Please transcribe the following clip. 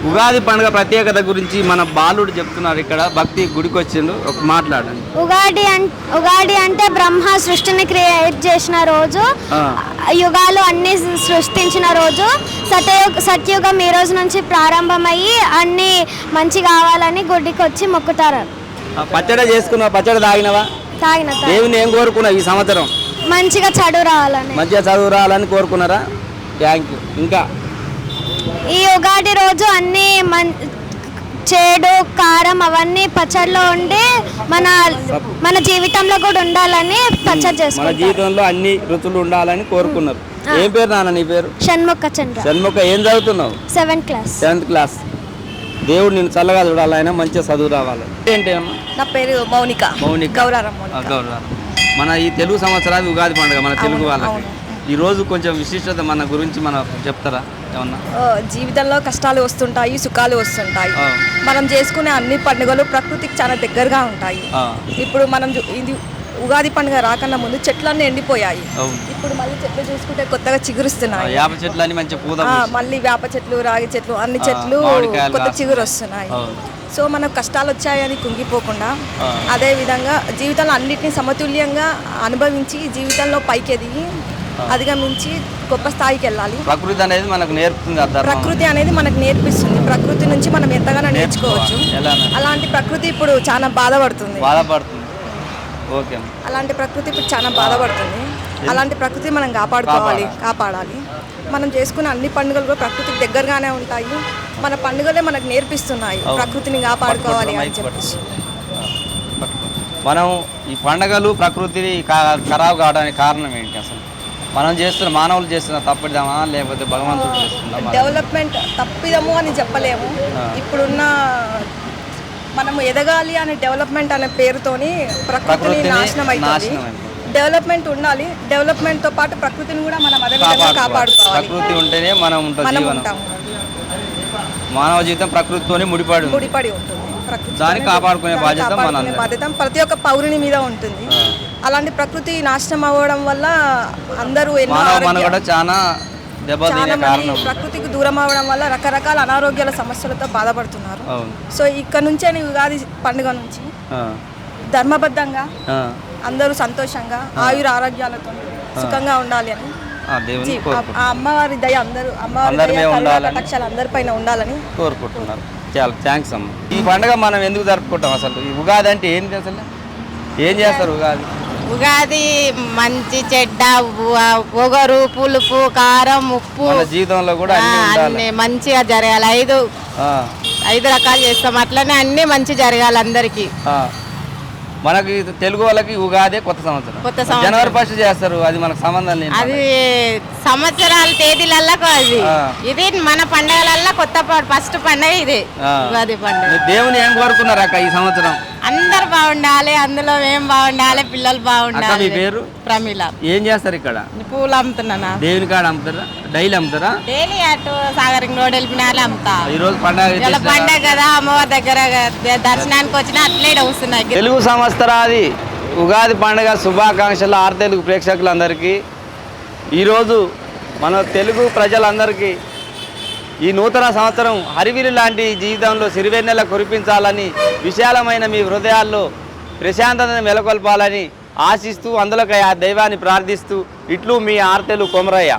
ఉగాది పండుగ ప్రత్యేకత గురించి మన బాలుడు చెప్తున్నారు. ఇక్కడ భక్తి గుడికి వచ్చిండు, ఒక మాట్లాడండి. ఉగాది అంటే బ్రహ్మ సృష్టిని క్రియేట్ చేసిన రోజు, యుగాలు అన్ని సృష్టించిన రోజు. సత్యయుగం ఈ రోజు నుంచి ప్రారంభమయ్యి అన్ని మంచి కావాలని గుడికి వచ్చి మొక్కుతారు. పచ్చడి చేసుకున్నావా? పచ్చడి తాగినవా? తాగిన దేవుని ఏం కోరుకున్నావు ఈ సంవత్సరం? మంచిగా చదువు రావాలని కోరుకున్నారా? Thank you. ఇంకా ఈ ఉగాది రోజు అన్ని చేడు కారం అవన్నీ పచ్చడిలో ఉండి మన జీవితంలో కూడా ఉండాలని పచ్చడి చేసుకుంటాం. మన జీవితంలో అన్ని రుచులు ఉండాలని కోరుకున్నారు. ఏం పేరు నాన్న నీ పేరు? షణ్ముఖ చంద్ర. షణ్ముఖ, ఏం చదువుతున్నావు? 7th class. దేవుడు నేను చల్లగా చూడాలి, ఆయన మంచిగా చదువు రావాలి. ఏంటి నా పేరు మౌనిక. గౌరారం. మన ఈ తెలుగు సంవత్సరాది ఉగాది పండుగ మన తెలుగు వాళ్ళకి ఈ రోజు కొంచెం విశిష్టత మన గురించి మనం చెప్తారా ఏమన్నా? జీవితంలో కష్టాలు వస్తుంటాయి, సుఖాలు వస్తుంటాయి. మనం చేసుకునే అన్ని పండుగలు ప్రకృతికి చాలా దగ్గరగా ఉంటాయి. ఇప్పుడు మనం ఇది ఉగాది పండుగ రాకన్నా ముందు చెట్లన్నీ ఎండిపోయాయి. ఇప్పుడు మళ్ళీ చెట్లు చూసుకుంటే కొత్తగా చిగురుస్తున్నాయి. వేప చెట్లు మళ్ళీ వేప చెట్లు, రాగి చెట్లు, అన్ని చెట్లు కొత్త చిగురు వస్తున్నాయి. సో మనకు కష్టాలు వచ్చాయని కుంగిపోకుండా అదే విధంగా జీవితంలో అన్నిటినీ సమతుల్యంగా అనుభవించి జీవితంలో పైకి ఎదిగి అధిగమించి గొప్ప స్థాయికి వెళ్ళాలి. ప్రకృతి అనేది మనకు నేర్పుతుంది. ప్రకృతి అనేది మనకు నేర్పిస్తుంది. ప్రకృతి నుంచి మనం ఎంతగానో నేర్చుకోవచ్చు. అలాంటి ప్రకృతి ఇప్పుడు చాలా బాధపడుతుంది. అలాంటి ప్రకృతి ఇప్పుడు చాలా బాధపడుతుంది. అలాంటి ప్రకృతి మనం కాపాడాలి. మనం చేసుకున్న అన్ని పండుగలు కూడా ప్రకృతికి దగ్గరగానే ఉంటాయి. మన పండుగలే మనకు నేర్పిస్తున్నాయి ప్రకృతిని కాపాడుకోవాలి అని చెప్పేసి. మనం ఈ పండుగలు ప్రకృతిని ఖరాబ్ కావడానికి కారణం ఏంటి? అసలు మానవులు చేస్తున్న తప్పిదమా లేకపోతే భగవంతుడు చేస్తున్నా? డెవలప్మెంట్ తప్పిదము అని చెప్పలేము. ఇప్పుడున్న మనము ఎదగాలి అనే డెవలప్మెంట్ అనే పేరుతోని ప్రకృతిని నాశనం అవుతుంది. డెవలప్మెంట్ ఉండాలి. డెవలప్మెంట్ తో పాటు ప్రకృతిని కూడా మనం అదే విధంగా కాపాడుకోవాలి. ప్రకృతి ఉంటేనే మనం ఉంటాం. మానవ జీవితం ప్రకృతితోనే ముడిపడి ఉంటుంది. దాన్ని కాపాడుకునే బాధ్యత ప్రతి ఒక్క పౌరుని మీద ఉంటుంది. అలాంటి ప్రకృతి నాశనం అవ్వడం వల్ల అందరూ ప్రకృతికి దూరం అవ్వడం వల్ల రకరకాల అనారోగ్యాల సమస్యలతో బాధపడుతున్నారు. సో ఇక్కడ నుంచే ఉగాది పండుగ నుంచి ధర్మబద్ధంగా అందరూ సంతోషంగా ఆయుర ఆరోగ్యాలతో సుఖంగా ఉండాలి అని అమ్మవారి దయ కటాక్షాలు అందరిపైన ఉండాలని కోరుకుంటున్నారు. చాలా థ్యాంక్స్ అమ్మ. ఈ పండుగ మనం ఎందుకు జరుపుకుంటాం? అసలు ఈ ఉగాది అంటే ఏంటి? అసలు ఏం చేస్తారు ఉగాది మంచి చెడ్డ పొగరు పులుపు కారం ఉప్పు జీవితంలో కూడా అన్ని మంచిగా జరగాలి. 5 రకాలు చేస్తాం. అట్లనే అన్ని మంచి జరగాలి అందరికి. మనకి తెలుగు వాళ్ళకి ఉగాదే కొత్త సంవత్సరం. జనవరి 1 చేస్తారు. అది మనకు సంబంధం లేదు. అది సంవత్సరాల తేదీలలో ఇది మన పండుగలలో కొత్త ఫస్ట్ పండుగ ఇదే ఉగాది పండుగ. దేవుని ఏం కోరుకున్నారు అక్క ఈ సంవత్సరం? అందరు బాగుండాలి, అందులో మేము బాగుండాలి, పిల్లలు బాగుండాలి. మీ పేరు? ప్రమీల. ఏం చేస్తారు ఇక్కడ? పూలు అమ్ముతున్నా. దేవుని కాడ అమ్ముతారా? డైలీ అమ్ముతారా? డైలీ అటు సాగరింగ్ రోడ్ వెళ్ళినాలి అమ్ముతా. ఈ రోజు పండుగ కదా, అమ్మవారి దగ్గర దర్శనానికి వచ్చినా అట్లే వస్తున్నాయి. తెలుగు సంవత్సరాది ఉగాది పండుగ శుభాకాంక్షలు ఆర్తెలుగు ప్రేక్షకులందరికీ. ఈరోజు మన తెలుగు ప్రజలందరికీ ఈ నూతన సంవత్సరం హరివిరి లాంటి జీవితంలో సిరివెన్నెల కురిపించాలని, విశాలమైన మీ హృదయాల్లో ప్రశాంతతను నెలకొల్పాలని ఆశిస్తూ అందులోకి ఆ దైవాన్ని ప్రార్థిస్తూ ఇట్లు మీ ఆర్తెలు కొమరయ్య.